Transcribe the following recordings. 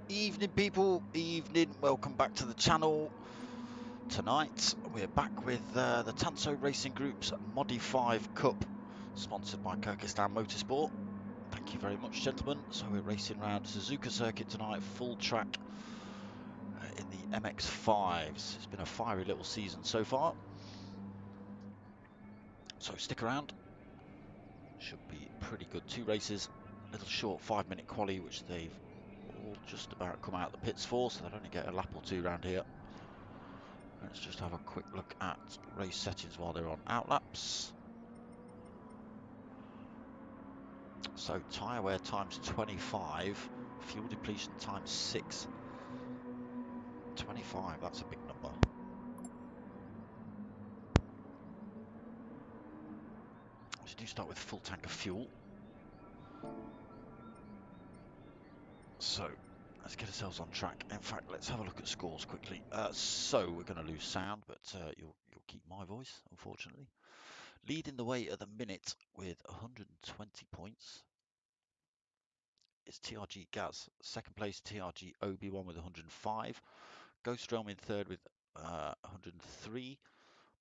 Evening people, evening, welcome back to the channel. Tonight we're back with the TANSO Racing Group's MODI-5 Cup, sponsored by Kirkistown Motorsport. Thank you very much, gentlemen. So we're racing around Suzuka Circuit tonight, full track in the MX-5s. It's been a fiery little season so far, so stick around. Should be pretty good. 2 races, little short 5-minute quali, which they've all just about come out the pits for, so they'll only get a lap or 2 around here. Let's just have a quick look at race settings while they're on outlaps. So tyre wear times 25, fuel depletion times 6. 25, that's a big number. So do start with full tank of fuel. So let's get ourselves on track. In fact, let's have a look at scores quickly. So we're going to lose sound, but you'll keep my voice, unfortunately. Leading the way at the minute with 120 points is TRG Gaz. Second place, TRG Obi-Wan with 105. Ghost Realm in third with 103.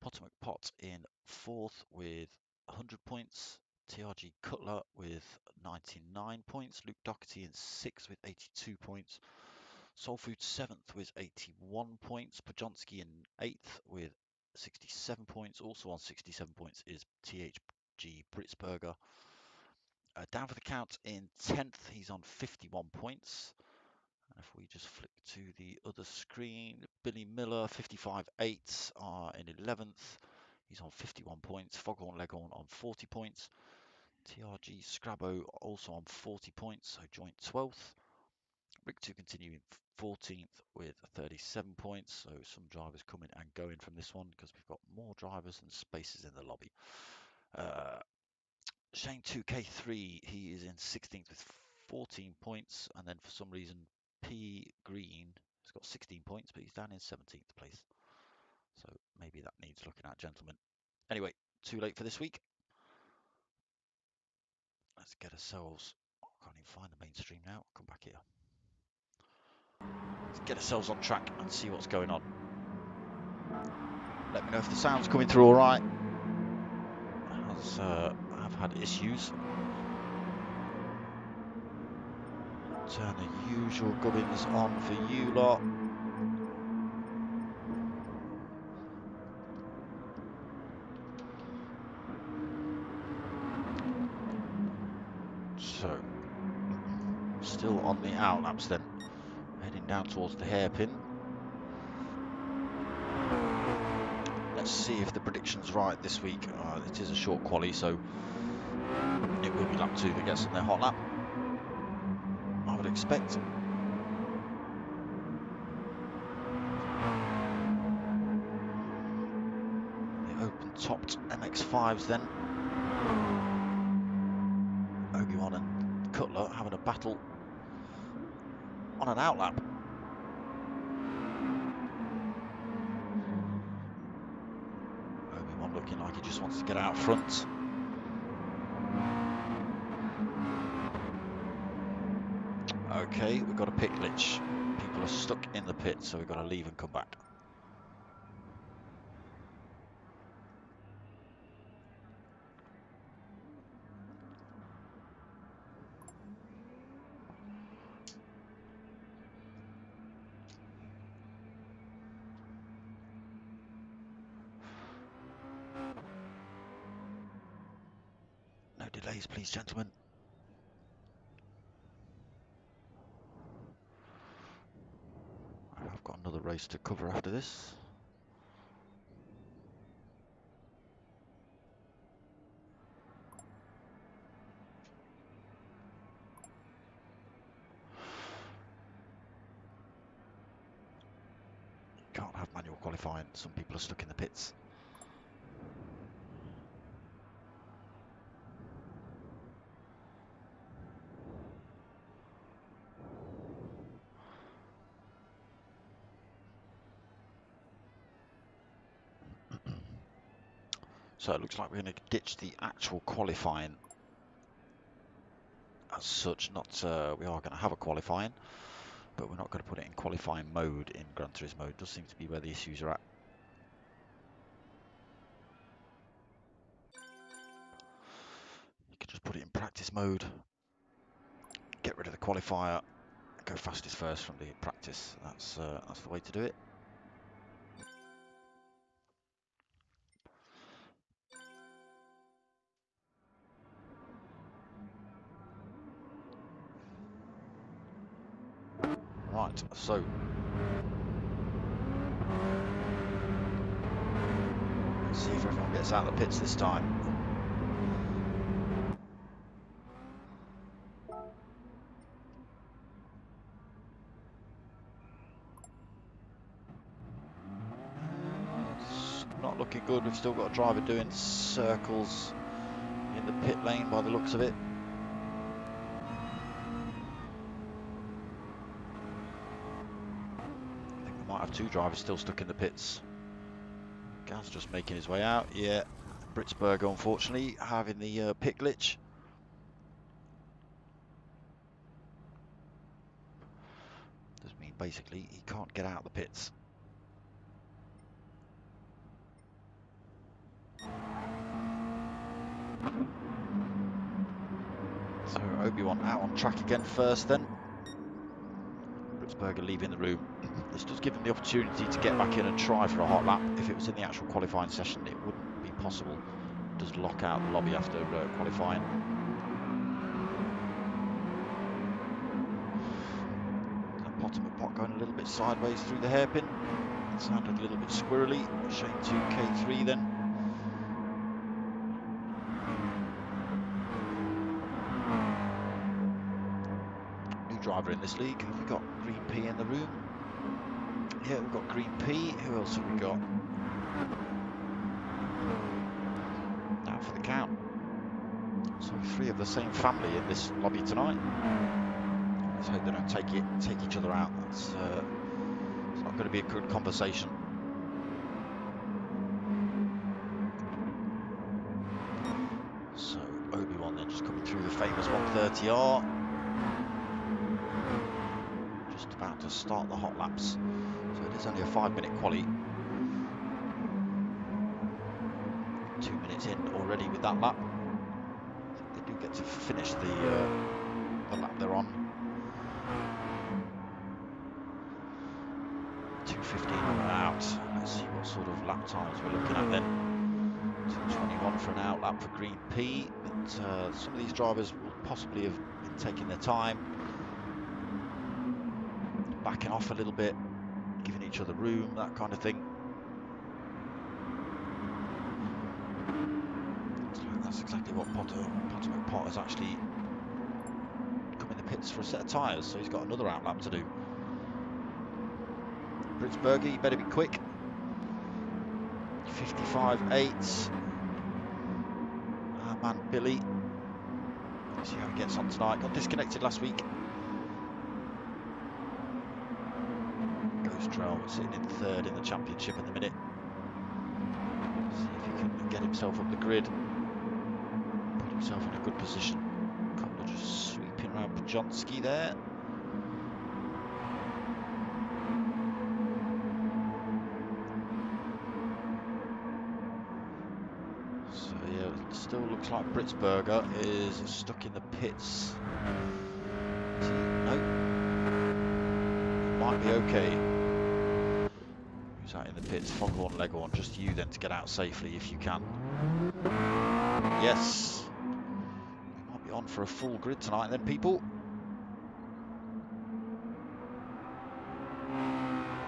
Potomac Pot in fourth with 100 points. TRG Cutler with 99 points. Luke Doherty in sixth with 82 points. Soul Food seventh with 81 points. Pajonski in eighth with 67 points. Also on 67 points is THG Britsburger. Down for the count in 10th, he's on 51 points. And if we just flick to the other screen, Billy Miller, 55.8 in 11th. He's on 51 points. Foghorn Leghorn on 40 points. TRG Scrabo also on 40 points, so joint 12th. Rig 2 continuing 14th with 37 points, so some drivers coming and going from this one because we've got more drivers than spaces in the lobby. Shane 2K3, he is in 16th with 14 points, and then for some reason P Green has got 16 points, but he's down in 17th place. So maybe that needs looking at, gentlemen. Anyway, too late for this week. Let's get ourselves, I can't even find the mainstream now, come back here. Let's get ourselves on track and see what's going on. Let me know if the sound's coming through all right. As I've had issues. Turn the usual gubbins on for you lot. So, still on the outlaps then, heading down towards the hairpin. Let's see if the prediction's right this week. It is a short quali, so it will be lap 2 that gets on their hot lap, I would expect. The open-topped MX-5s then. Obi-Wan and Cutler having a battle on an outlap. Obi-Wan looking like he just wants to get out front. Okay, we've got a pit glitch. People are stuck in the pit, so we've got to leave and come back. No delays, please, gentlemen. I've got another race to cover after this. Can't have manual qualifying. Some people are stuck in the pits. So it looks like we're going to ditch the actual qualifying as such. Not we are going to have a qualifying, but we're not going to put it in qualifying mode in Gran Turismo. It does seem to be where the issues are at. You can just put it in practice mode, get rid of the qualifier, go fastest first from the practice. That's the way to do it. Right, so let's see if everyone gets out of the pits this time. It's not looking good. We've still got a driver doing circles in the pit lane by the looks of it. I think we might have two drivers still stuck in the pits. Gaz just making his way out. Yeah, Britsberger unfortunately having the pit glitch. Does mean basically he can't get out of the pits. So Obi-Wan out on track again first then. Britsberger leaving the room. This does give him the opportunity to get back in and try for a hot lap. If it was in the actual qualifying session, it wouldn't be possible. It does lock out the lobby after qualifying. That bottom of pot going a little bit sideways through the hairpin. It sounded a little bit squirrely. Shane 2K3 then. Driver in this league. Have we got Green P in the room? Yeah, we've got Green P. Who else have we got? Now for the count. So three of the same family in this lobby tonight. Let's hope they don't take each other out. That's it's not going to be a good conversation. So Obi-Wan then just coming through the famous 130R. About to start the hot laps, so it is only a 5-minute quali. 2 minutes in already with that lap. I think they do get to finish the lap they're on. 2:15 on and out. Let's see what sort of lap times we're looking at then. 2:21 for an out lap for Green P, but some of these drivers will possibly have been taking their time, backing off a little bit, giving each other room, that kind of thing. So that's exactly what Potter has actually come in the pits for a set of tyres, so he's got another out lap to do. Britsberger, you better be quick. 55.8. Our man Billy. Let's see how he gets on tonight. Got disconnected last week. Trail sitting in third in the championship at the minute. See if he can get himself up the grid, put himself in a good position. Couple just sweeping around Pajonski there. So yeah, it still looks like Britsberger is stuck in the pits. No, might be okay. Out in the pits, Foghorn Leghorn, just you then to get out safely if you can. Yes, we might be on for a full grid tonight then, people.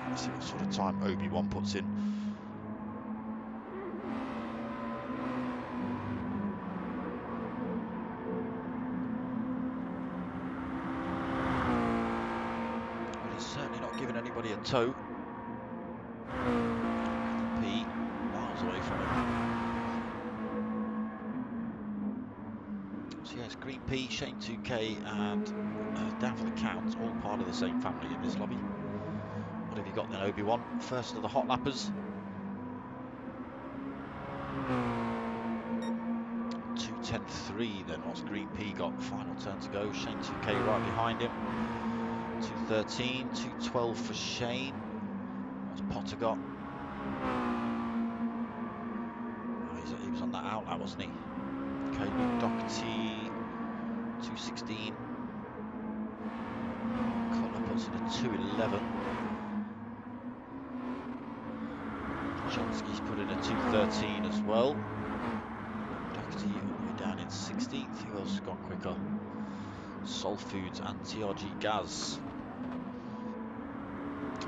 Let's see what sort of time Obi-Wan puts in. Well, he's certainly not giving anybody a tow. Away from him. So yes, Green P, Shane 2K and down for the count, all part of the same family in this lobby. What have you got then, Obi-Wan? First of the hot lappers. 2:03 then. What's Green P got? Final turn to go. Shane 2K right behind him. 2:13, 2:12 for Shane. What's Potter got? Oh, he was on that outlet, wasn't he? Okay, Luke Doherty, 2:16. Cutler puts in a 2:11. Brzezinski's put in a 2:13 as well. Doherty all the way down in 16th. Who else has gone quicker? Soul Foods and TRG Gaz.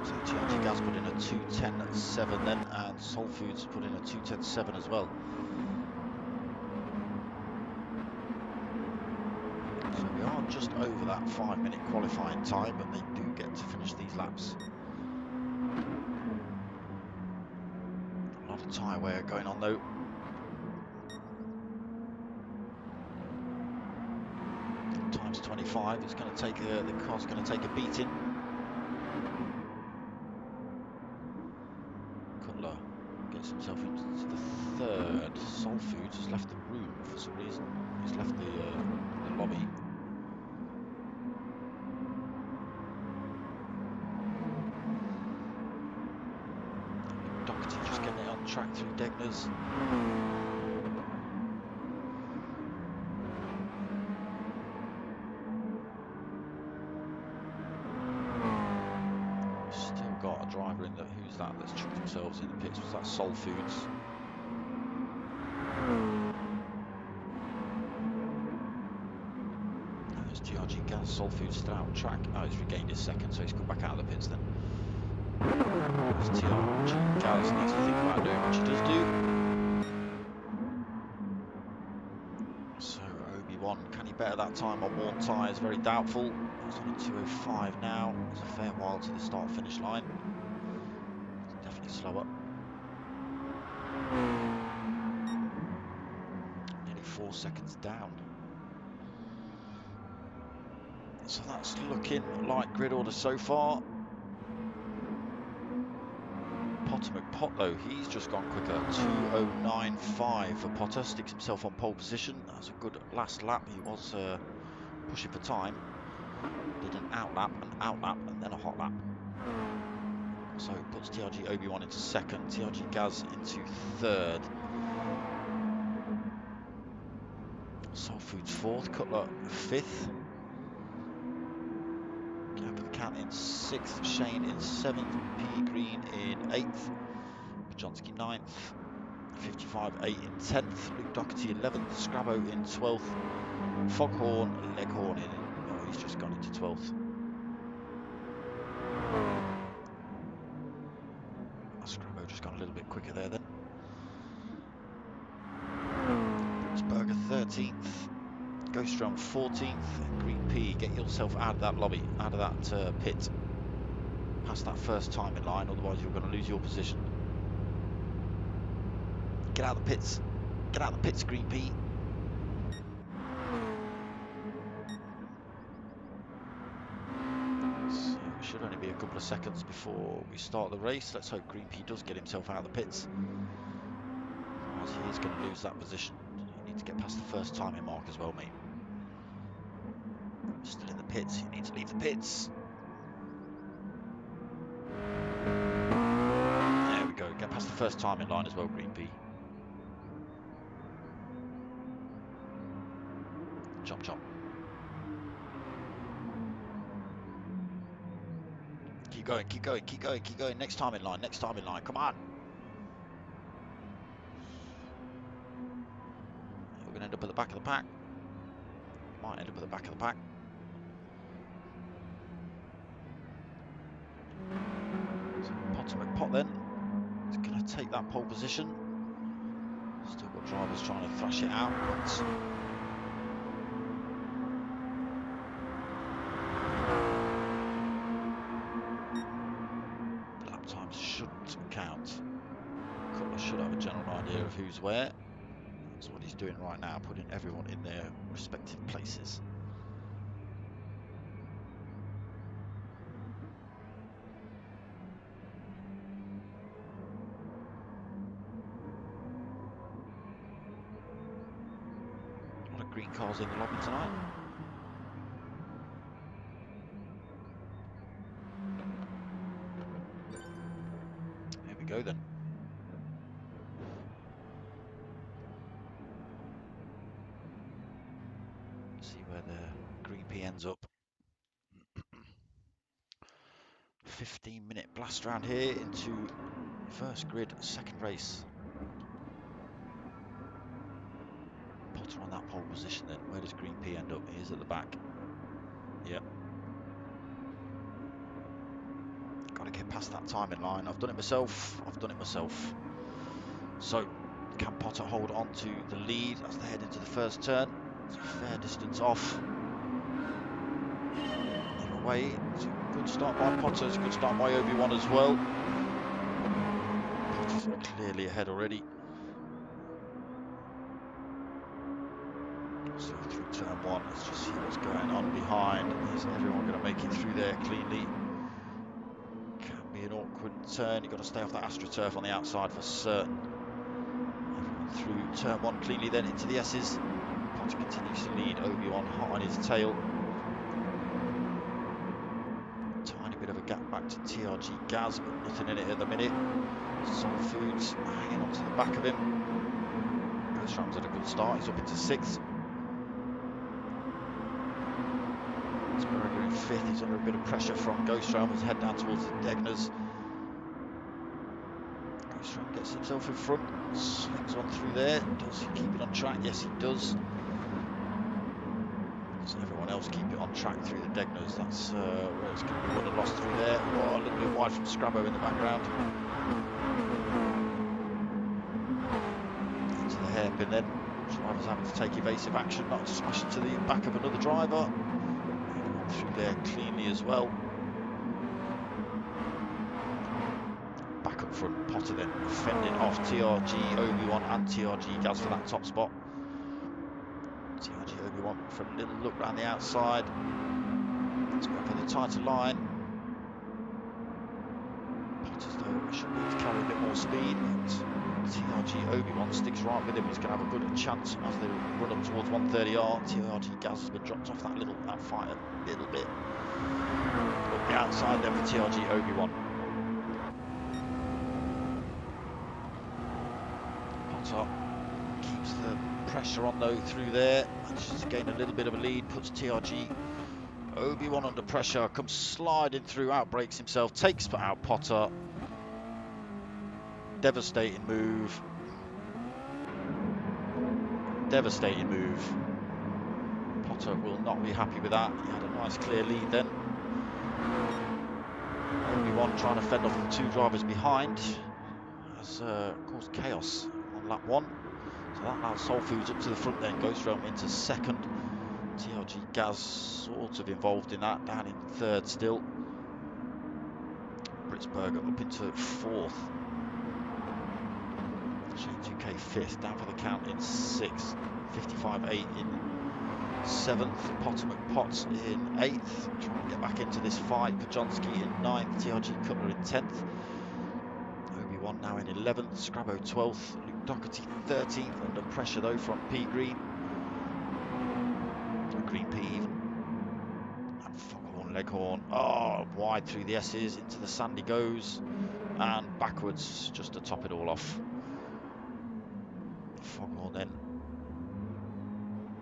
So TRG Gaz put in a 2:10.7 then, and Soul Foods put in a 2:10.7 as well. So we are just over that 5-minute qualifying time, but they do get to finish these laps. A lot of tyre wear going on though. Times 25. It's going to take the car's going to take a beating. Cutler gets himself into the third. Soul Foods has left the room for some reason. He's left the lobby. Doherty just getting it on track through Degner's. Still got a driver in the, who's that that's chucked themselves in the pits? Was that Soul Foods? There's GRG Gaz. Soul Foods still out on track. Oh, he's regained his second, so he's come back out of the pits then. There's TRG Gaz needs to think about doing what she does do. So Obi-Wan, can he better that time on worn tyres? Very doubtful. He's on a 2:05 now. It's a fair while to the start-finish line. It's definitely slower. Nearly 4 seconds down. So that's looking like grid order so far. Potter McPot though, he's just gone quicker. 2:09.5 for Potter, sticks himself on pole position. That's a good last lap. He was pushing for time. Did an outlap, and then a hot lap. So it puts TRG Obi-Wan into second, TRG Gaz into third. Soul Foods fourth, Cutler fifth. Gap of the count in sixth, Shane in seventh, P Green in eighth, Brzezinski ninth, 55.8 in 10th, Luke Doherty 11th, Scrabo in 12th, Foghorn, Leghorn in, oh he's just gone into 12th. Scrabo just gone a little bit quicker there then. Britzberger 13th, Ghostram 14th, and Green P, get yourself out of that lobby, out of that pit, past that first timing line, otherwise you're going to lose your position. Get out of the pits. Get out of the pits, Green P. So it should only be a couple of seconds before we start the race. Let's hope Green P does get himself out of the pits. Otherwise he is going to lose that position. You need to get past the first timing mark as well, mate. Still in the pits. You need to leave the pits. There we go. Get past the first timing line as well, Green P. Chop, chop. Keep going, keep going, keep going, keep going. Next timing line, next timing line. Come on. We're going to end up at the back of the pack. Might end up at the back of the pack. So Potter McPot then. He's going to take that pole position. Still got drivers trying to thrash it out, but lap times shouldn't count. Cutler should have a general idea of who's where. That's what he's doing right now, putting everyone in their respective places. green cars in the lobby tonight. Here we go then. See where the green P ends up. 15-minute blast round here into first grid, second race. Potter on that pole position then. Where does green P end up? He's at the back. Yep. Got to get past that timing line. I've done it myself. So, can Potter hold on to the lead as they head into the first turn? It's a fair distance off. Either way, it's a good start by Potter. It's a good start by Obi-Wan as well. Potter's clearly ahead already. So through turn one, let's just see what's going on behind. Is everyone going to make it through there cleanly? Can be an awkward turn. You've got to stay off that AstroTurf on the outside for certain. Everyone through turn one cleanly, then into the S's. Potter continues to lead. Obi-Wan hot on his tail. Tiny bit of a gap back to TRG Gaz, but nothing in it at the minute. Solid Foods hanging on to the back of him. Kirkistow's had a good start. He's up into 6th. Berger in 5th. He's under a bit of pressure from Kirkistown as head down towards the Degners. Kirkistown gets himself in front, slings on through there. Does he keep it on track? Yes, he does. Does everyone else keep it on track through the Degners? That's where it's going to be won and lost through there. Oh, a little bit wide from Scrabo in the background. Into the hairpin then. Drivers having to take evasive action, not to smash into the back of another driver. Through there cleanly as well. Back up front, Potter then fending off TRG, Obi-Wan and TRG Gaz for that top spot. TRG Obi-Wan for a little look round the outside. Let's go for the tighter line. Potter's though should be able to carry a bit more speed, but TRG Obi-Wan sticks right with him. He's going to have a good chance as they run up towards 130R. TRG Gaz has been dropped off that fight a little bit. Up the outside then for TRG Obi-Wan. Potter keeps the pressure on though through there. Manages to gain a little bit of a lead, puts TRG Obi-Wan under pressure, comes sliding through, outbrakes himself, takes out Potter. Devastating move. Devastating move. Potter will not be happy with that. He had a nice clear lead then. Obi-Wan trying to fend off the 2 drivers behind has caused chaos on lap 1. So that allows Soul Foods up to the front then. Kirkistown into 2nd. TRG Gaz sort of involved in that, down in 3rd still. Britzberger up into 4th. Shane 2K 5th, down for the count in 6th. 55.8 in 7th. Potter McPotts in 8th. Trying to get back into this fight. Pajonski in 9th. TRG Cutler in 10th. Obi-Wan now in 11th. Scrabo 12th. Luke Doherty 13th. Under pressure though from P Green. Green P even. And Foghorn Leghorn. Oh, wide through the S's. Into the sand he goes. And backwards just to top it all off. Foghorn then.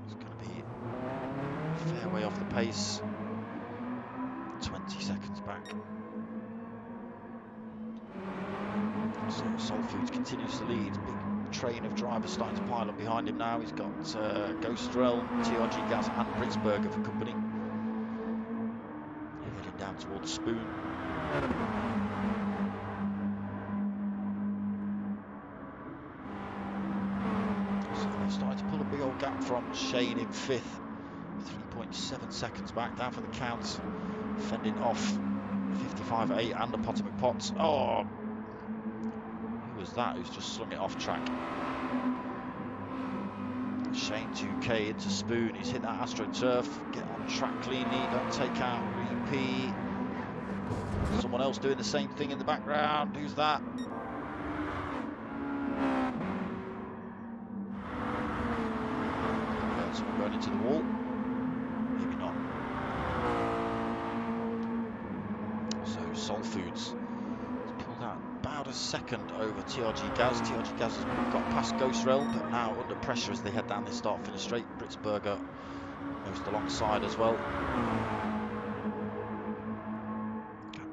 It's going to be a fair way off the pace. 20 seconds back. So Soul Foods continues to lead. Big train of drivers starting to pile up behind him now. He's got Ghost Realm, TRG Gaz and Britzberger for company. Heading down towards Spoon. Starting to pull a big old gap from Shane in 5th. 3.7 seconds back, down for the count. Fending off 55.8 and a Potter McPotts. Oh, who was that who's just slung it off track? Shane 2K into Spoon. He's hit that AstroTurf. Get on track cleanly. Don't take out Green P. Someone else doing the same thing in the background. Who's that? into the wall. Maybe not. So Sol Foods has pulled out about a second over TRG Gaz. TRG Gaz has got past Ghost Realm, but now under pressure as they head down this start-finish straight. Britzberger almost alongside as well.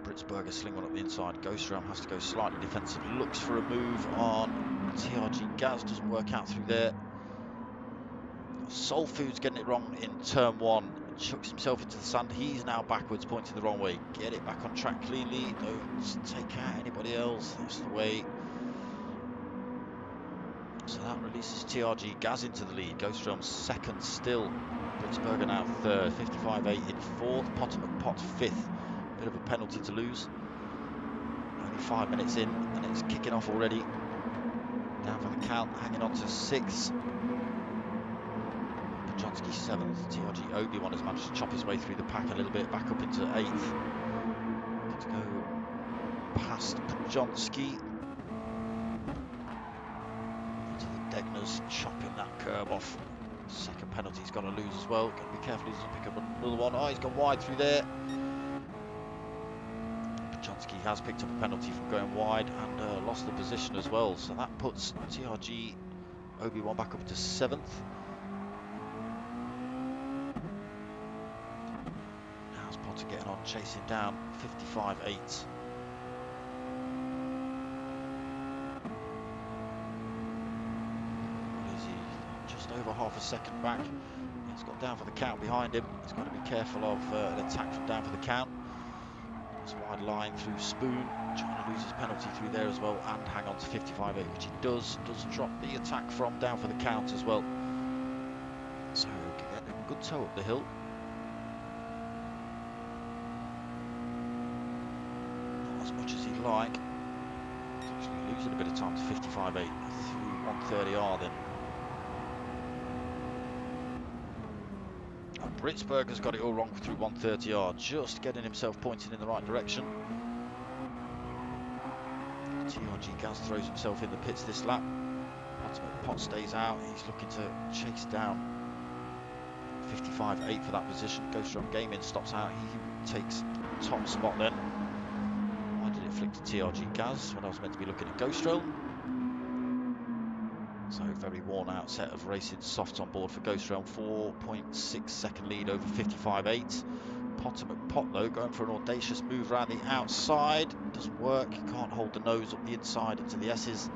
Britzberger sling one up the inside. Ghost Realm has to go slightly defensive. Looks for a move on TRG Gaz. Doesn't work out through there. Sol Foods getting it wrong in turn one. Chucks himself into the sand. He's now backwards, pointing the wrong way. Get it back on track cleanly. Don't take out anybody else. That's the way. So that releases TRG Gaz into the lead. Ghost Realm second still. Britzberger now third. 55.8 in fourth. Potter McPot fifth. Bit of a penalty to lose. Only 5 minutes in and it's kicking off already. Down for the count, hanging on to sixth. Pajonski seventh. TRG Obi-Wan has managed to chop his way through the pack a little bit, back up into eighth. Looking to go past Pajonski. Into the Degners, chopping that curb off. Second penalty he's got to lose as well. Got to be careful he doesn't pick up another one. Oh, he's gone wide through there. Pajonski has picked up a penalty from going wide and lost the position as well. So that puts TRG Obi-Wan back up to seventh. How's Potter getting on, chasing down 55.8. What is he? Just over half a second back. He's got down for the count behind him. He's got to be careful of an attack from down for the count. It's wide line through Spoon, trying to lose his penalty through there as well, and hang on to 55.8, which he does drop the attack from down for the count as well. So getting a good toe up the hill. Not as much as he'd like. He's actually losing a bit of time to 55.8 through 130R then. Britzberger's got it all wrong through 130R, just getting himself pointing in the right direction. TRG Gaz throws himself in the pits this lap. Pot stays out, he's looking to chase down 55.8 for that position. Ghost Realm Gaming stops out, he takes top spot then. Why did it flick to TRG Gaz when I was meant to be looking at Ghost Realm? So very worn out set of racing softs on board for Ghost Realm. 4.6 second lead over 55.8. Potter McPot though going for an audacious move around the outside. Doesn't work, he can't hold the nose up the inside into the S's.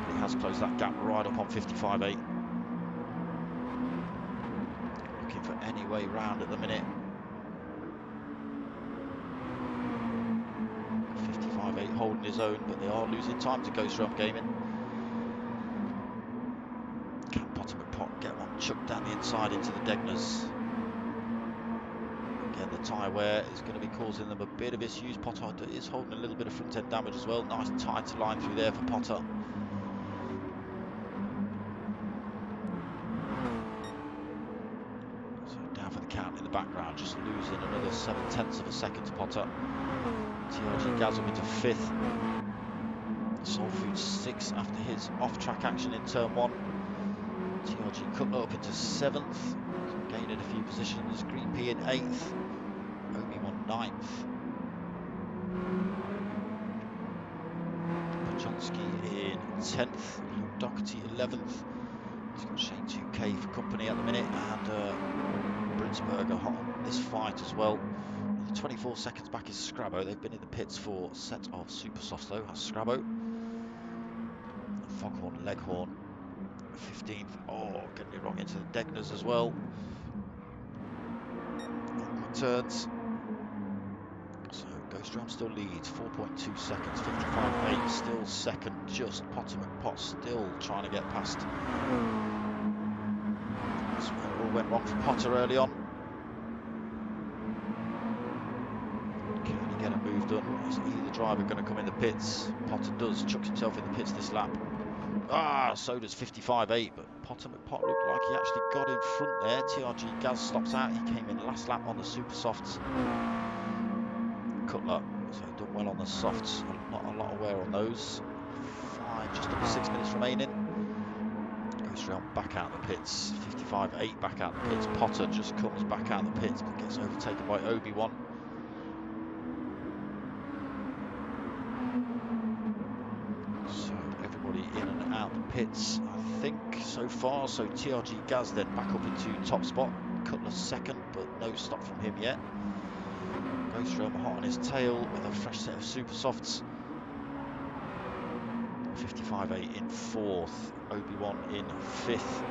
But he has closed that gap right up on 55.8. Looking for any way round at the minute. 55.8 holding his own, but they are losing time to Ghost Realm Gaming. Get one chucked down the inside into the Degners. Again, the tyre wear is going to be causing them a bit of issues. Potter is holding a little bit of front end damage as well. Nice tight line through there for Potter. So down for the count in the background, just losing another 7/10 of a second to Potter. TRG Gaz up into fifth. Sol Foods sixth after his off-track action in turn one. TRG Cutler up into seventh, gaining a few positions. Green P in eighth, Obi-Wan ninth, Pajonski in 10th, Doherty 11th. He's got Shane 2K for company at the minute, and Britzberger hot on this fight as well. 24 seconds back is Scrabo. They've been in the pits for a set of super softs though. That's Scrabo. Foghorn, Leghorn 15th. Oh, getting it wrong into the Degners as well. Good turns. So Ghost Realm still leads, 4.2 seconds, 55.8, still second, just Potter McPot still trying to get past. That's where it all went wrong for Potter early on. Can he get a move done? Is either driver going to come in the pits? Potter does, chucks himself in the pits this lap. So does 55.8, but Potter McPot looked like he actually got in front there. TRG Gaz stops out, he came in last lap on the super softs. Cutler, so done well on the softs, not a lot of wear on those. Fine, just under 6 minutes remaining. Ghost Kirkistown back out the pits. 55.8 back out the pits. Potter just comes back out the pits but gets overtaken by Obi-Wan. So everybody in and out the pits, I think, so far. So TRG Gaz then back up into top spot. Cutler second, but no stop from him yet. Kirkistown hot on his tail with a fresh set of super softs. 55.8 in fourth. Obi-Wan in fifth.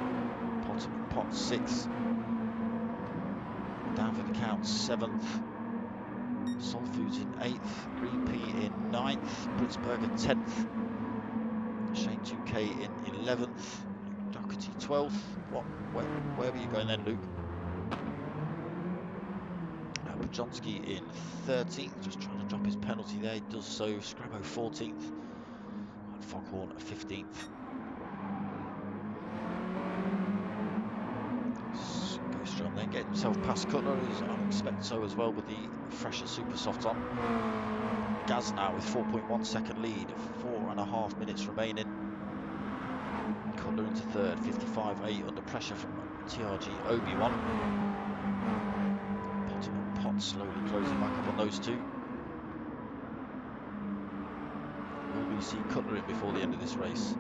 Pot sixth. Down for the count seventh. Soul Foods in 8th, Green Pea in 9th, Britzberger 10th, Shane 2K in 11th, Luke Doherty 12th. Where were you going then, Luke? Pajonski in 13th, just trying to drop his penalty there, he does so. Scrabo 14th, and Foghorn 15th. Kirkistown then getting himself past Cutler, as I expect so as well, with the fresher super soft on. Gaz now with 4.1 second lead, 4.5 minutes remaining. Cutler into third, 55.8 under pressure from TRG Obi-Wan. Pot slowly closing back up on those two. Will we see Cutler in before the end of this race?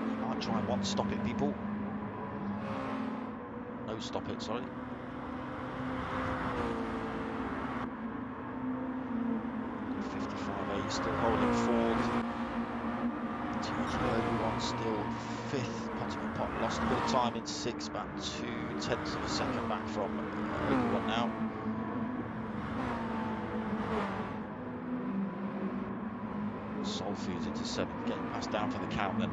He might try one stop it, people. No stop it, sorry. Still holding fourth. TRG Obi-Wan still fifth. Pot lost a bit of time in sixth, about 0.2 of a second back from Obi-Wan now. Soul Foods into seventh, getting passed down for the count then.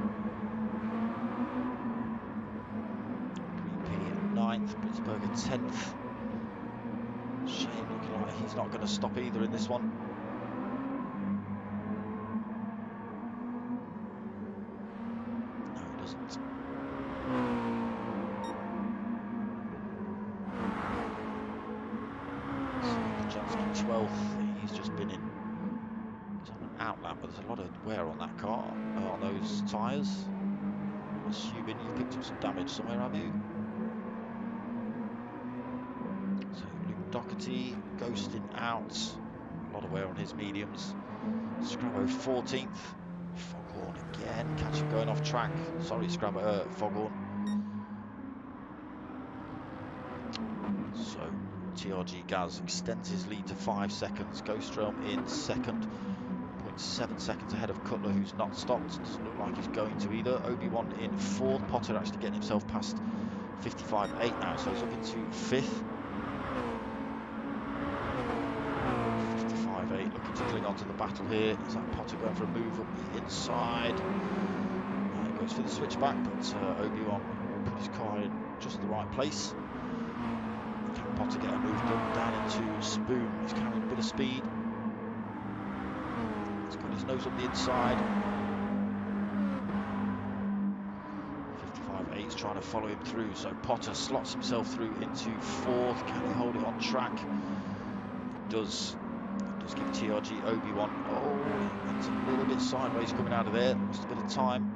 Green Pea at ninth, Britzberger 10th. Shane looking like he's not going to stop either in this one. There's a lot of wear on that car, on those tyres. I'm assuming you've picked up some damage somewhere, have you? So Luke Doherty ghosting out. A lot of wear on his mediums. Scrabo 14th. Foghorn again. Catch him going off track. Sorry, Foghorn. So TRG Gaz extends his lead to 5 seconds. Kirkistown in second. 7 seconds ahead of Cutler, who's not stopped. Doesn't look like he's going to either. Obi-Wan in fourth. Potter actually getting himself past 55.8 now, so he's up into fifth. 55.8 looking to cling on to the battle here. Is that Potter going for a move up the inside? He goes for the switchback, but Obi-Wan put his car in just the right place. Can Potter get a move done down into Spoon? He's carrying a bit of speed. His nose up the inside. 55.8's trying to follow him through, so Potter slots himself through into fourth. Can he hold it on track? Does give TRG Obi-Wan. Oh, it's a little bit sideways coming out of there. Lost a bit of time.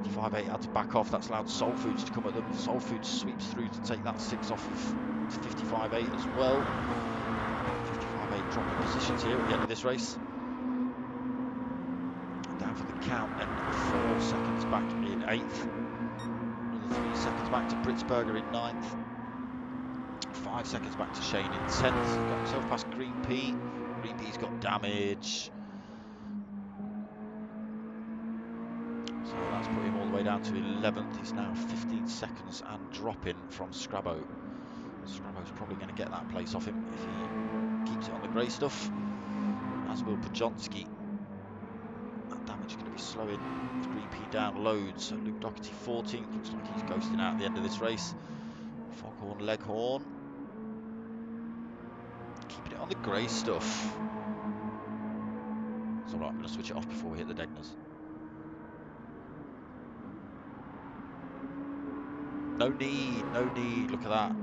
55.8 had to back off. That's allowed Soul Foods to come at them. Soul Foods sweeps through to take that 6 off of 55.8 as well. 55.8 dropping positions here at the end of this race. Down for the count and 4 seconds back in 8th. Another 3 seconds back to Britzberger in 9th. 5 seconds back to Shane in 10th. Got himself past Green Pea. Green Pea's got damage. So that's put him all the way down to 11th. He's now 15 seconds and dropping from Scrabo. Scrabo's probably going to get that place off him if he keeps it on the grey stuff. As will Pajonski. Damage going to be slowing Green Pea down loads. So Luke Doherty 14th. Looks like he's ghosting out at the end of this race. Foghorn, Leghorn. Keeping it on the grey stuff. It's alright, I'm going to switch it off before we hit the Degners. No need, look at that.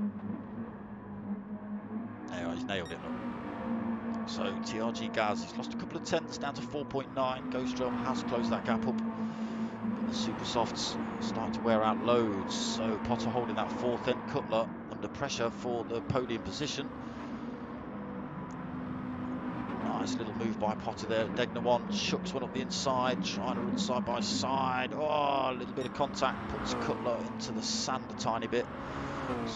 There, he's nailed it, look. So TRG Gaz, he's lost a couple of tenths down to 4.9. Ghost Realm has closed that gap up, but the Super Softs start to wear out loads. So Potter holding that fourth end. Cutler under pressure for the podium position. Nice little move by Potter there. Degner one, Shucks one up the inside, trying to run side by side. Oh, a little bit of contact, puts Cutler into the sand a tiny bit.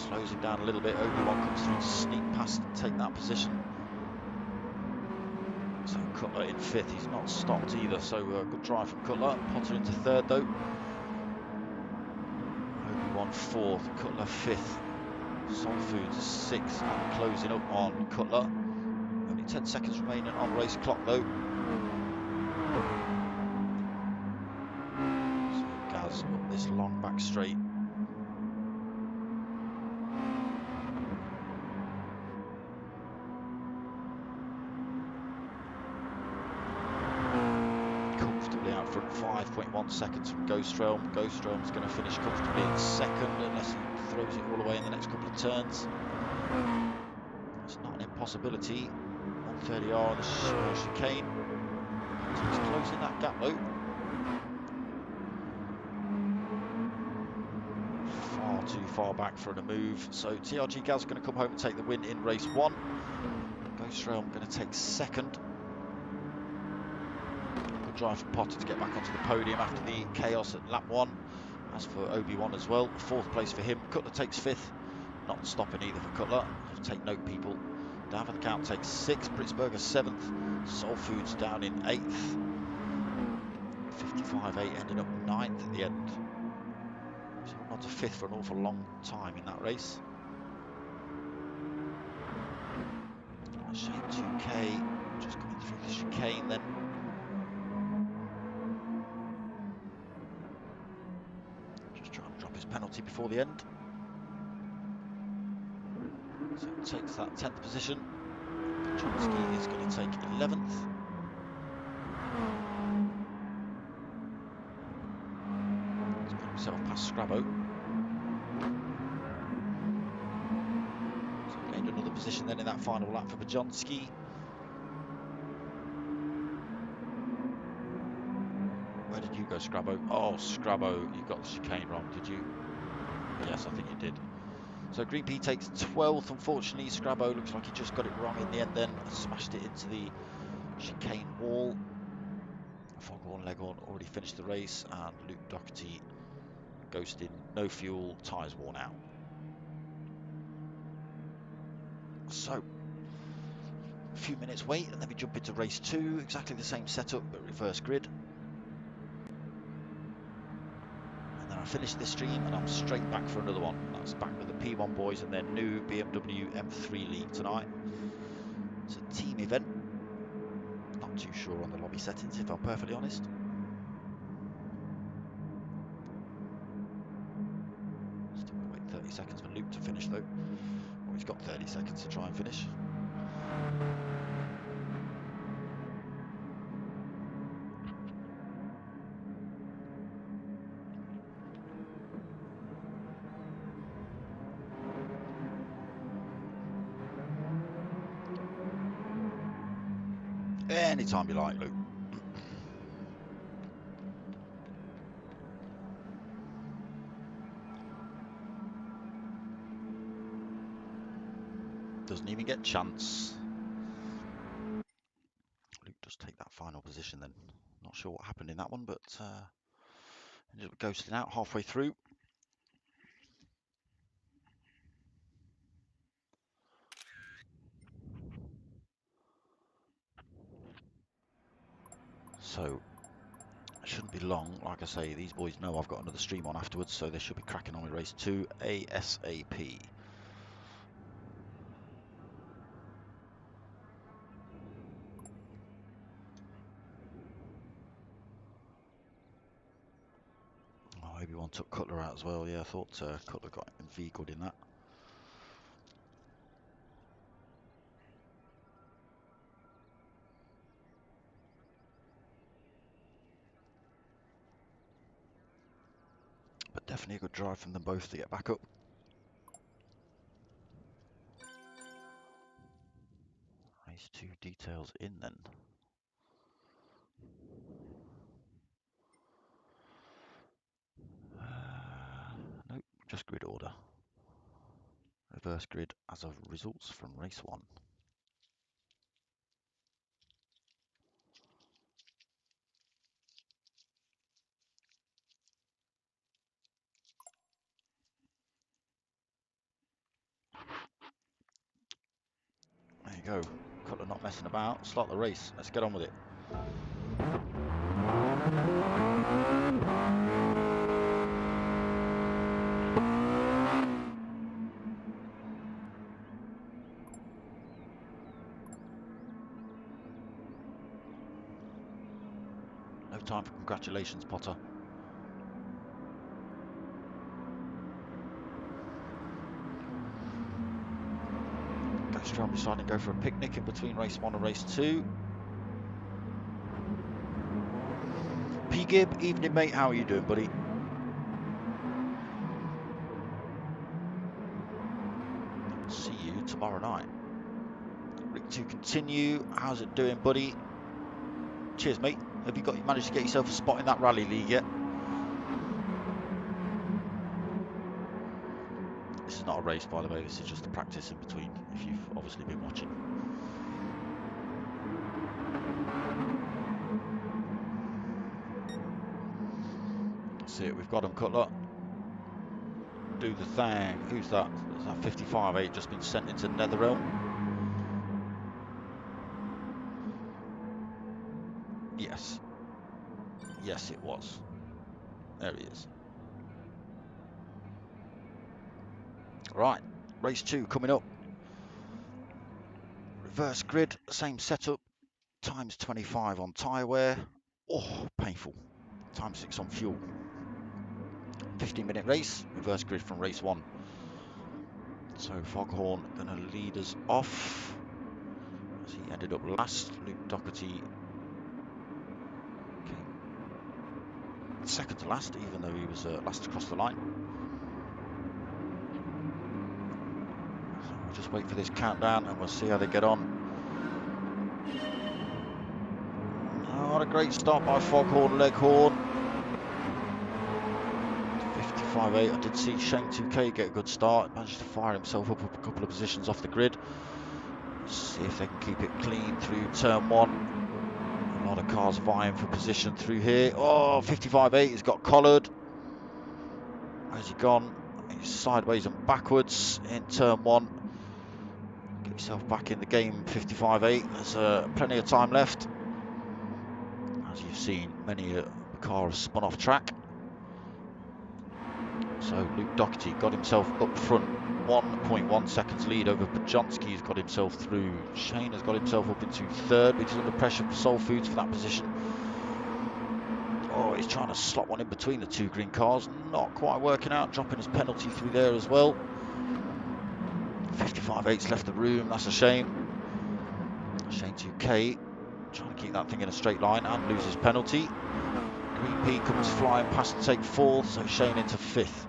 Slows him down a little bit. Obi-Wan comes through to sneak past and take that position. So Cutler in fifth, he's not stopped either, so good drive from Cutler. Potter into third though. Obi-Wan fourth, Cutler fifth. Soul Foods sixth and closing up on Cutler. Only 10 seconds remaining on race clock though. So Gaz up this long back straight. Comfortably out front, 5.1 seconds from Ghost Realm. Ghost Realm's going to finish comfortably in second unless he throws it all away in the next couple of turns. It's not an impossibility. 130R on the chicane. He's closing that gap though. Far too far back for a move. So TRG Gaz going to come home and take the win in race one. Ghost Realm going to take second. Good drive from Potter to get back onto the podium after the chaos at lap one. As for Obi-Wan as well, fourth place for him. Cutler takes fifth. Not stopping either for Cutler. Take note, people. Down for the count takes sixth. Pritzberger seventh. Soul Foods down in eighth. 55.8 ending up ninth at the end. So not to fifth for an awful long time in that race. Shane 2K just coming through the chicane then. Just trying to drop his penalty before the end. So it takes that 10th position. Chomsky is going to take 11th. He's got himself past Scrabo. So gained another position then in that final lap for Bajonski. Where did you go, Scrabo? Oh, Scrabo, you got the chicane wrong, did you? Yes, I think you did. So Green P takes 12th, unfortunately. Scrabo looks like he just got it wrong in the end then. Smashed it into the chicane wall. Foghorn Leghorn already finished the race, and Luke Doherty ghosting, no fuel, tyres worn out. So, a few minutes wait, and then we jump into race two. Exactly the same setup, but reverse grid. And then I finish this stream, and I'm straight back for another one. That's back with the P1 boys and their new BMW M3 League tonight. It's a team event. Not too sure on the lobby settings, if I'm perfectly honest. Still going to wait 30 seconds for Luke to finish though. Well, he's got 30 seconds to try and finish. Anytime you like, Luke. Doesn't even get a chance. Luke does take that final position then. Not sure what happened in that one, but ended up ghosting out halfway through. So it shouldn't be long. Like I say, these boys know I've got another stream on afterwards, so they should be cracking on with race 2 ASAP. Oh, Obi-Wan took Cutler out as well. Yeah, I thought Cutler got V good in that. But definitely a good drive from them both to get back up. Race 2 detail. details in then. Nope, just grid order. Reverse grid as of results from race 1. There you go. Cutler not messing about. Start the race. Let's get on with it. No time for congratulations, Potter. Kirkistown deciding to go for a picnic in between race 1 and race 2. P-Gib, evening mate, how are you doing, buddy? See you tomorrow night. Rick to continue, how's it doing, buddy? Cheers, mate. Have you managed to get yourself a spot in that rally league yet? This is not a race, by the way, this is just a practice in between, if you've obviously been watching. That's it, we've got him, Cutler. Do the thing. Who's that? Is that 55-8 just been sent into Netherrealm? Yes. Yes, it was. There he is. Right, race 2 coming up. Reverse grid, same setup. Times 25 on tyre wear. Oh, painful. Times 6 on fuel. 15-minute race, reverse grid from race 1. So Foghorn going to lead us off. As he ended up last. Luke Doherty came second to last, even though he was last across the line. So we'll just wait for this countdown and we'll see how they get on. Not a great start by Foghorn, Leghorn. 55-8. I did see Shane 2K get a good start. Managed to fire himself up a couple of positions off the grid. See if they can keep it clean through turn 1. A lot of cars vying for position through here. Oh, 55-8 has got collared. Where's he gone? He's sideways and backwards in turn 1. Get yourself back in the game, 55-8. There's plenty of time left. As you've seen, many a car has spun off track. So Luke Doherty got himself up front, 1.1 seconds lead over Pajonski. He's got himself through. Shane has got himself up into third, but he's under pressure from Soul Foods for that position. Oh, he's trying to slot one in between the two green cars. Not quite working out, dropping his penalty through there as well. 55-8's left the room, that's a shame. Shane 2K trying to keep that thing in a straight line and loses penalty. Green P comes flying past to take 4th, so Shane into 5th.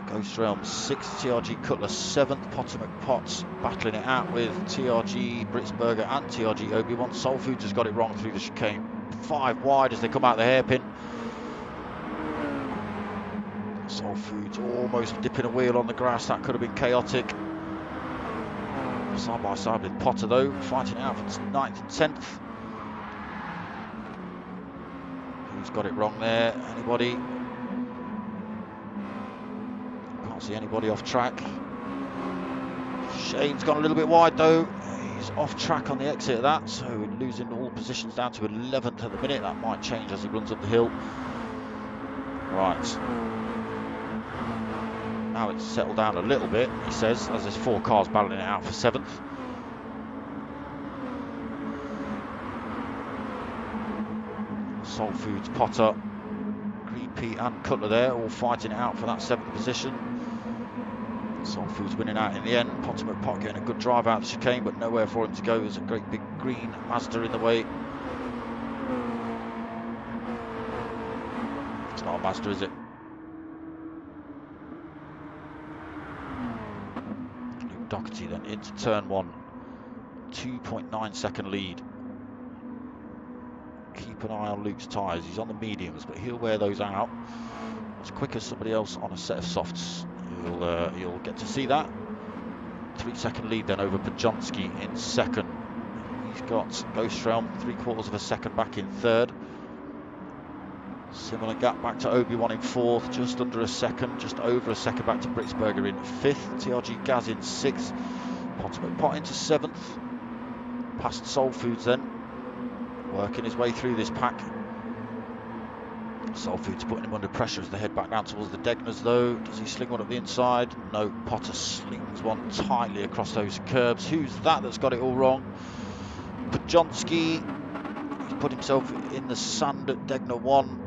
Ghost Realm 6th, TRG Cutler 7th, Potter McPotts battling it out with TRG Britsberger and TRG Obi-Wan. Soul Foods has got it wrong through the chicane. 5 wide as they come out the hairpin. Soul Foods almost dipping a wheel on the grass, that could have been chaotic. Side by side with Potter though, fighting it out for 9th and 10th. Who's got it wrong there? Anybody? Can't see anybody off track. Shane's gone a little bit wide though. He's off track on the exit of that, so losing all positions down to 11th at the minute. That might change as he runs up the hill. Right. Now it's settled down a little bit, he says, as there's 4 cars battling it out for 7th. Soul Foods, Potter, Green Pea and Cutler there, all fighting it out for that 7th position. Soul Foods winning out in the end. Potter McPot getting a good drive out of the chicane, but nowhere for him to go. There's a great big green Mazda in the way. It's not a Mazda, is it? Luke Doherty then into turn 1. 2.9 second lead. Keep an eye on Luke's tyres. He's on the mediums, but he'll wear those out as quick as somebody else on a set of softs. You'll get to see that. 3 second lead then over Pajonski in second. He's got Ghost Realm 3/4 of a second back in third. Similar gap back to Obi-Wan in fourth, just under a second, just over a second back to Britsberger in fifth. TRG Gaz in sixth. Pot into seventh. Past Soul Foods then. Working his way through this pack. Soul Foods putting him under pressure as they head back down towards the Degners though. Does he sling one up the inside? No, Potter slings one tightly across those curbs. Who's that's got it all wrong? Pajonski. He's put himself in the sand at Degner 1.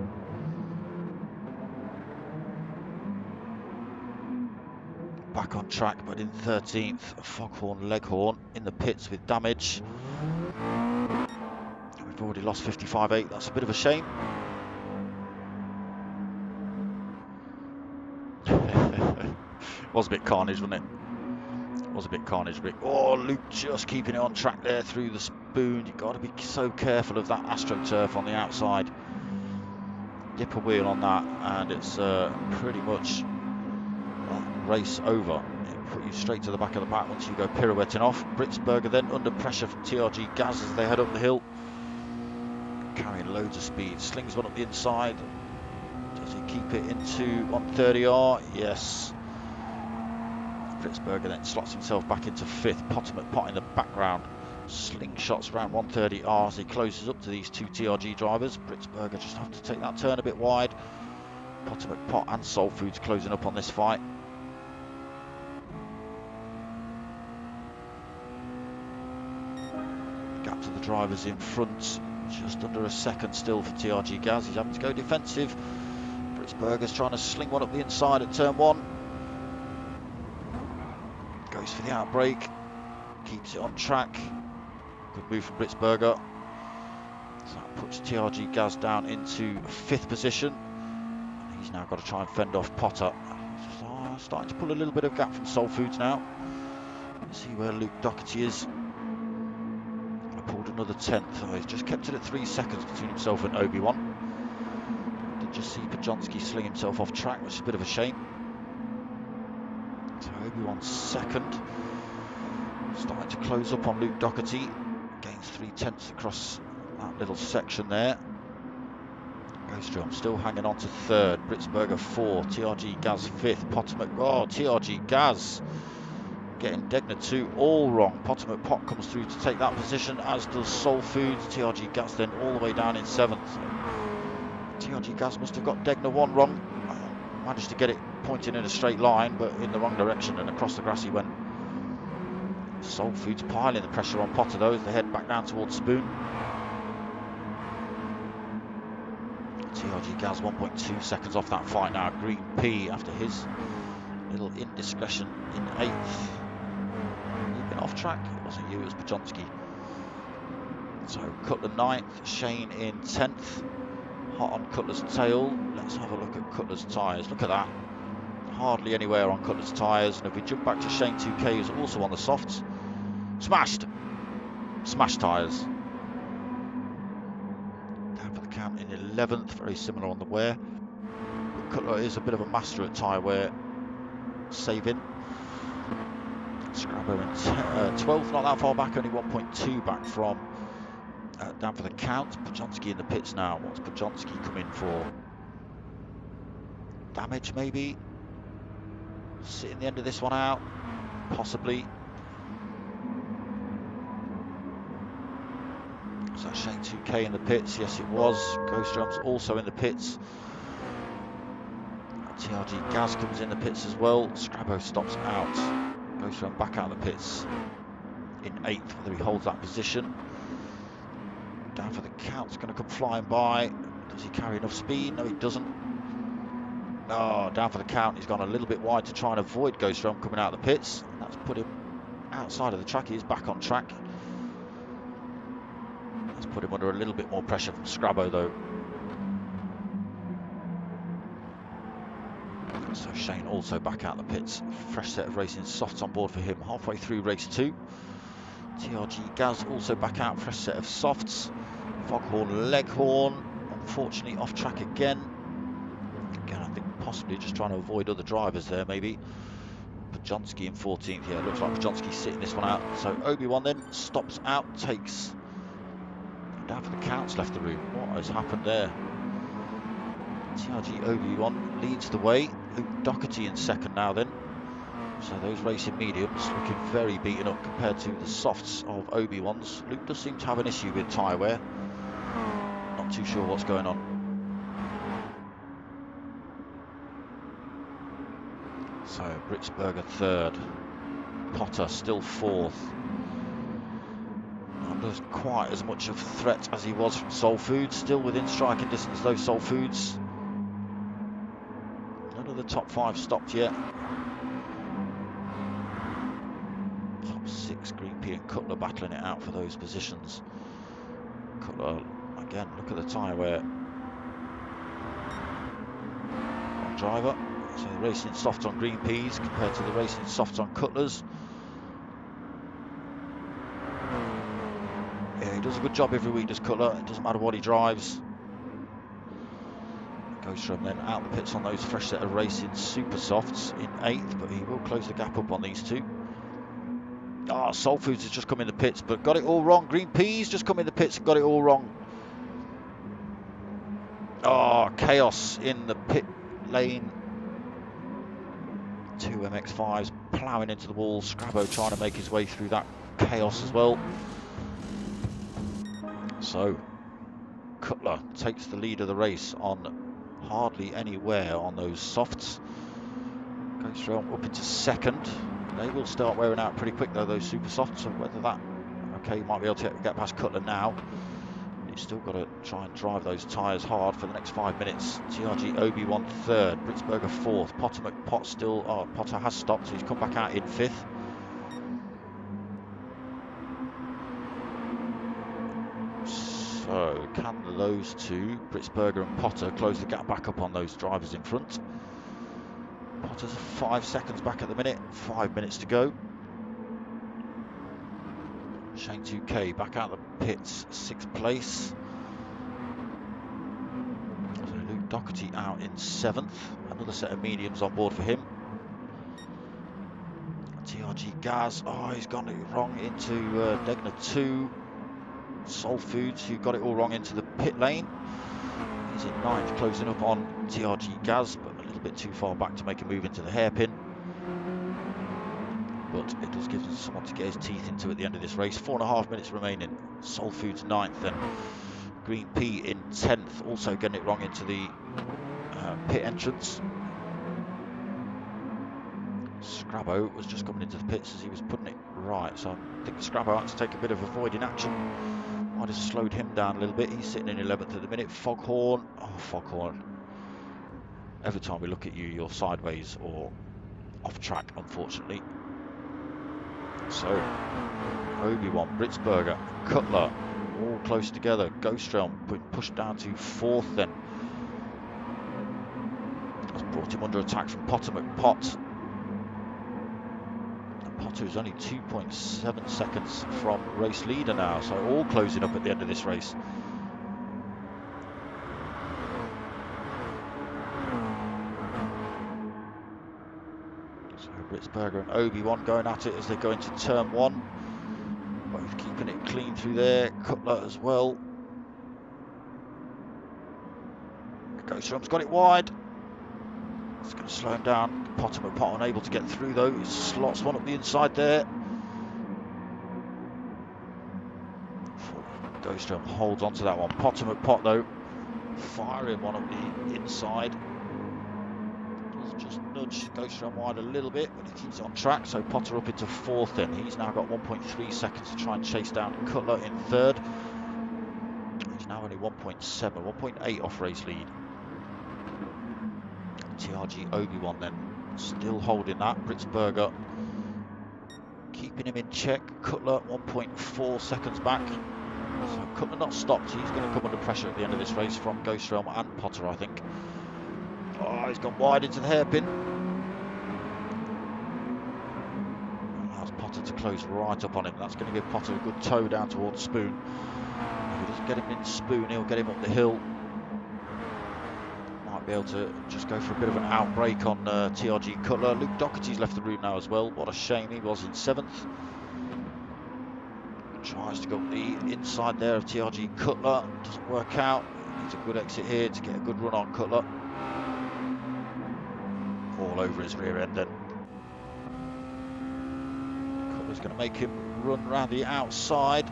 Back on track, but in 13th. Foghorn Leghorn in the pits with damage. We've already lost 55.8. That's a bit of a shame. Was a bit carnage, wasn't it? Was a bit carnage, Rick. Oh, Luke just keeping it on track there through the spoon. You've got to be so careful of that AstroTurf on the outside. Dip a wheel on that, and it's pretty much race over. It'll put you straight to the back of the pack once you go pirouetting off. Britsberger then under pressure from TRG Gaz as they head up the hill. Carrying loads of speed. Slings one up the inside. Does he keep it into 130R? Yes. Britsberger then slots himself back into fifth. Potomac Pot in the background. Slingshots around 130R as he closes up to these two TRG drivers. Britsberger just have to take that turn a bit wide. Potomac Pot and Soul Foods closing up on this fight. Gap to the drivers in front. Just under a second still for TRG Gaz. He's having to go defensive. Britsberger's trying to sling one up the inside at turn 1. Goes for the outbreak. Keeps it on track. Good move from Britsberger. So that puts TRG Gaz down into 5th position. And he's now got to try and fend off Potter. Starting to pull a little bit of gap from Soul Foods now. Let's see where Luke Doherty is. Pulled another 10th. Oh, he's just kept it at 3 seconds between himself and Obi-Wan. Did just see Pajonski sling himself off track, which is a bit of a shame. So Obi-Wan's second. Starting to close up on Luke Doherty. Gains 3/10 across that little section there. Ghostdrum still hanging on to third. Britsberger 4. TRG Gaz 5th. Potomac. Oh, TRG Gaz getting Degner 2 all wrong. Potomac Pot comes through to take that position, as does Soul Foods. TRG Gaz then all the way down in 7th. TRG Gaz must have got Degner 1 wrong. Managed to get it pointing in a straight line, but in the wrong direction, and across the grass he went. Soul Foods piling the pressure on Potter though as they head back down towards Spoon. TRG Gaz 1.2 seconds off that fight now. Green P after his little indiscretion in 8th. You've been off track. It wasn't you, it was Pajonski. So Cutler 9th, Shane in 10th. Hot on Cutler's tail. Let's have a look at Cutler's tyres. Look at that. Hardly anywhere on Cutler's tyres. And if we jump back to Shane 2K, who's also on the softs. Smashed. Smashed tyres. Down for the count in 11th. Very similar on the wear. But Cutler is a bit of a master at tyre wear. Saving. Scrabber in 12th, not that far back, only 1.2 back from down for the count. Pajonski in the pits now. What's Pajonski coming for? Damage maybe? Sitting the end of this one out? Possibly. Was that Shane 2K in the pits? Yes it was. Ghost Drums also in the pits. TRG Gaz comes in the pits as well. Scrabbo stops out. Ghost Drum back out of the pits in 8th, whether he holds that position. Down for the count's going to come flying by. Does he carry enough speed? No, he doesn't. Oh, down for the count. He's gone a little bit wide to try and avoid Ghost Drum coming out of the pits. That's put him outside of the track. He is back on track. That's put him under a little bit more pressure from Scrabbo though. So Shane also back out the pits. Fresh set of racing softs on board for him halfway through race 2. TRG Gaz also back out, fresh set of softs. Foghorn, Leghorn, unfortunately off track again. Again, I think possibly just trying to avoid other drivers there, maybe. Pajonski in 14th. Yeah, it looks like Pajonski's sitting this one out. So Obi-Wan then stops out, takes down for the counts, left the room. What has happened there? TRG Obi-Wan leads the way. Luke Doherty in second now then. So those racing mediums looking very beaten up compared to the softs of Obi-Wan's. Luke does seem to have an issue with tyre wear. Not too sure what's going on. So Britzberger third. Potter still fourth. Not as quite as much of a threat as he was from Soul Foods. Still within striking distance though, Soul Foods. None of the top five stopped yet. Top six, Green Pea and Cutler battling it out for those positions. Cutler, again, look at the tyre wear. Wrong driver. So the racing soft on Green Peas compared to the racing soft on Cutlers. Yeah, he does a good job every week, does Cutler. It doesn't matter what he drives. Goes from then out the pits on those fresh set of racing super softs in 8th, but he will close the gap up on these two. Ah, Soul Foods has just come in the pits, but got it all wrong. Green Peas just come in the pits and got it all wrong. Oh, chaos in the pit lane. Two MX-5s ploughing into the wall. Scrabo trying to make his way through that chaos as well. So, Cutler takes the lead of the race on hardly any wear on those softs. Goes from up into second. They will start wearing out pretty quick though, those super softs. So whether that, okay, you might be able to get past Cutler now. He's still got to try and drive those tyres hard for the next 5 minutes. TRG Obi-Wan third, Britzberger fourth, Potter McPot still, Potter has stopped, so he's come back out in 5th. So can those two, Britzberger and Potter, close the gap back up on those drivers in front? Potter's 5 seconds back at the minute, 5 minutes to go. Shane 2K back out the pits, 6th place. So Luke Doherty out in 7th. Another set of mediums on board for him. TRG Gaz, oh, he's gone it wrong into Degner 2. Soul Foods, who got it all wrong into the pit lane. He's in 9th, closing up on TRG Gaz, but a little bit too far back to make a move into the hairpin. But it does give us someone to get his teeth into at the end of this race. 4.5 minutes remaining. Soul Foods 9th and Green Pea in 10th, also getting it wrong into the pit entrance. Scrabo was just coming into the pits as he was putting it right, so I think Scrabo had to take a bit of avoiding action. Might have slowed him down a little bit. He's sitting in 11th at the minute. Foghorn, oh Foghorn. Every time we look at you, you're sideways or off track, unfortunately. So, Obi-Wan, Britzberger, Cutler, all close together. Ghost Realm pushed down to 4th then. That's brought him under attack from Potter McPot. And Potter is only 2.7 seconds from race leader now, so all closing up at the end of this race. Britzberger and Obi-Wan going at it as they go into turn 1. Both keeping it clean through there. Cutler as well. Ghostrom's got it wide. It's going to slow him down. Potter McPot unable to get through though. He slots one up the inside there. Ghostrom holds onto that one. Potter McPot though, firing one up the inside. Just nudge Ghostrom wide a little bit, but he keeps it on track. So Potter up into 4th then. He's now got 1.3 seconds to try and chase down Cutler in 3rd. He's now only 1.7, 1.8 off race lead. TRG Obi-Wan then still holding that. Britzberger keeping him in check. Cutler 1.4 seconds back. So Cutler not stopped. He's going to come under pressure at the end of this race from Ghost Realm and Potter, I think. Oh, he's gone wide into the hairpin. Allows Potter to close right up on him. That's going to give Potter a good tow down towards Spoon. If he doesn't get him in Spoon, he'll get him up the hill. Might be able to just go for a bit of an outbreak on TRG Cutler. Luke Doherty's left the room now as well. What a shame, he was in 7th. Tries to go up the inside there of TRG Cutler. Doesn't work out. Needs a good exit here to get a good run on Cutler. All over his rear end then. Cutler's going to make him run around the outside.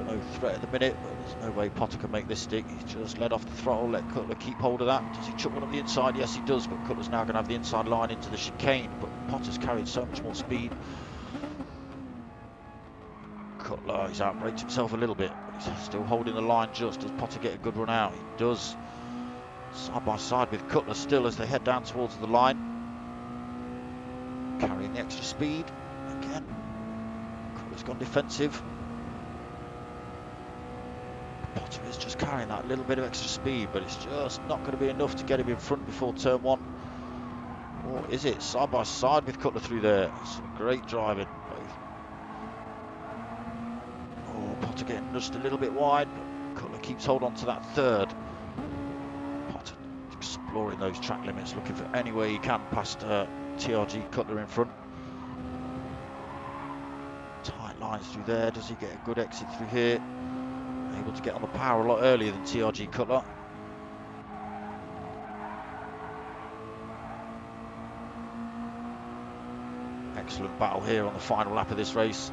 No threat at the minute, but there's no way Potter can make this stick. He's just let off the throttle, let Cutler keep hold of that. Does he chuck one up the inside? Yes, he does, but Cutler's now going to have the inside line into the chicane, but Potter's carried so much more speed. Cutler, he's outbraked himself a little bit, but he's still holding the line just. Does Potter get a good run out? He does. Side by side with Cutler still as they head down towards the line. Carrying the extra speed. Again, Cutler's gone defensive. Potter is just carrying that little bit of extra speed, but it's just not going to be enough to get him in front before turn 1. Or is it? Side by side with Cutler through there. Some great driving. Oh, Potter getting nudged a little bit wide, but Cutler keeps hold on to that third. Potter exploring those track limits, looking for any way he can past TRG Cutler in front. Tight lines through there. Does he get a good exit through here? Able to get on the power a lot earlier than TRG Cutler. Excellent battle here on the final lap of this race.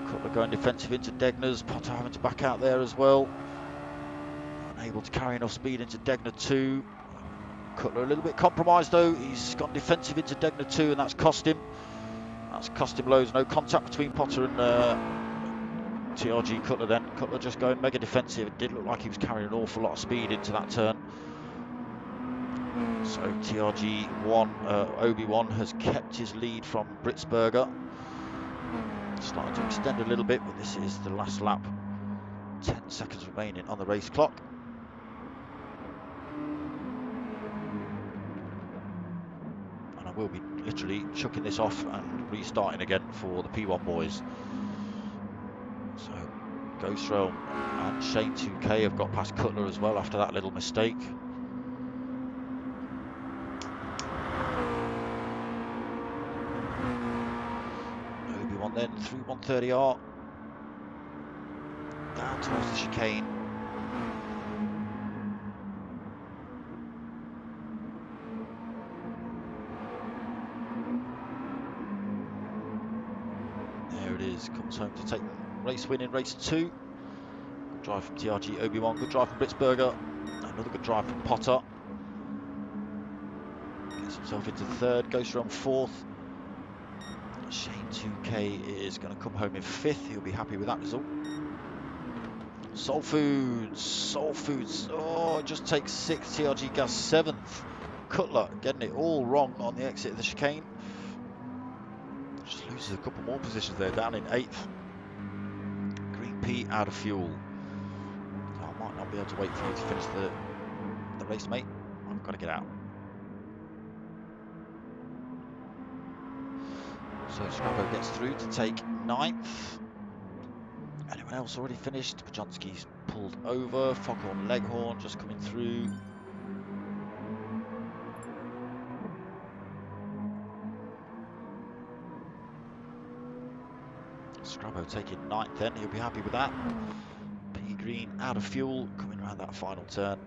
Cutler going defensive into Degner's. Potter having to back out there as well. Unable to carry enough speed into Degner 2. Cutler a little bit compromised though. He's gone defensive into Degner 2 and that's cost him. That's cost him loads. No contact between Potter and TRG Cutler then. Cutler just going mega defensive. It did look like he was carrying an awful lot of speed into that turn. So TRG1, Obi-Wan has kept his lead from Britsberger. Starting to extend a little bit, but this is the last lap. 10 seconds remaining on the race clock. And I will be literally chucking this off and restarting again for the P1 boys. So Ghostrealm and Shane 2K have got past Cutler as well after that little mistake. Obi-Wan then through 130R. Down towards the chicane. There it is, comes home to take race win in race 2. Good drive from TRG Obi-Wan, good drive from Britsberger. Another good drive from Potter. Gets himself into 3rd, Ghostrealm 4th. Shane 2K is going to come home in 5th, he'll be happy with that result. Soul Foods, oh, just takes 6th, TRG Gas 7th. Cutler getting it all wrong on the exit of the chicane. Just loses a couple more positions there, down in 8th. Green P out of fuel. So I might not be able to wait for you to finish the race, mate. I've got to get out. So Scrabo gets through to take 9th. Anyone else already finished? Pajonski's pulled over. Foghorn Leghorn just coming through. Scrabo taking 9th then, he'll be happy with that. P Green out of fuel, coming around that final turn.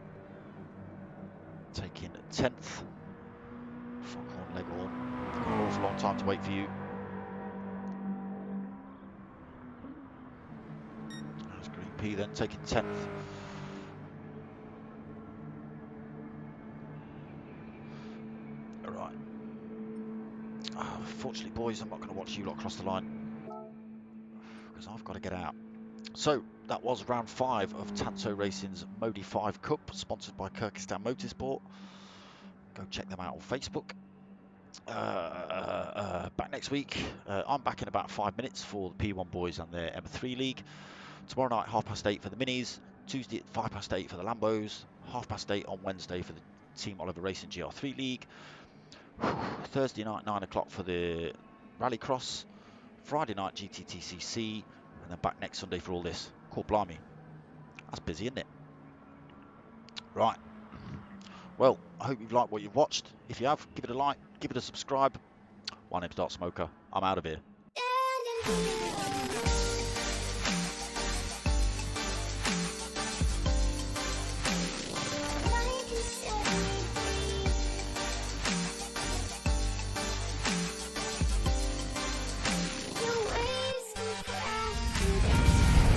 Taking 10th. Foghorn Leghorn, got an awful long time to wait for you. There's Green P then taking 10th. Alright. Unfortunately boys, I'm not going to watch you lot cross the line. I've got to get out. So that was round 5 of TANSO Racing's MODI-5 Cup, sponsored by Kirkistown Motorsport. Go check them out on Facebook. Back next week. I'm back in about 5 minutes for the P1 boys and their M3 League. Tomorrow night 8:30 for the Minis. Tuesday at 8:05 for the Lambos. 8:30 on Wednesday for the Team Oliver Racing GR3 League. Thursday night, 9 o'clock for the Rallycross. Friday night, GTTCC. And then back next Sunday for all this. Cool, blimey. That's busy, isn't it? Right. Well, I hope you've liked what you've watched. If you have, give it a like, give it a subscribe. My name's Dark Smoker. I'm out of here.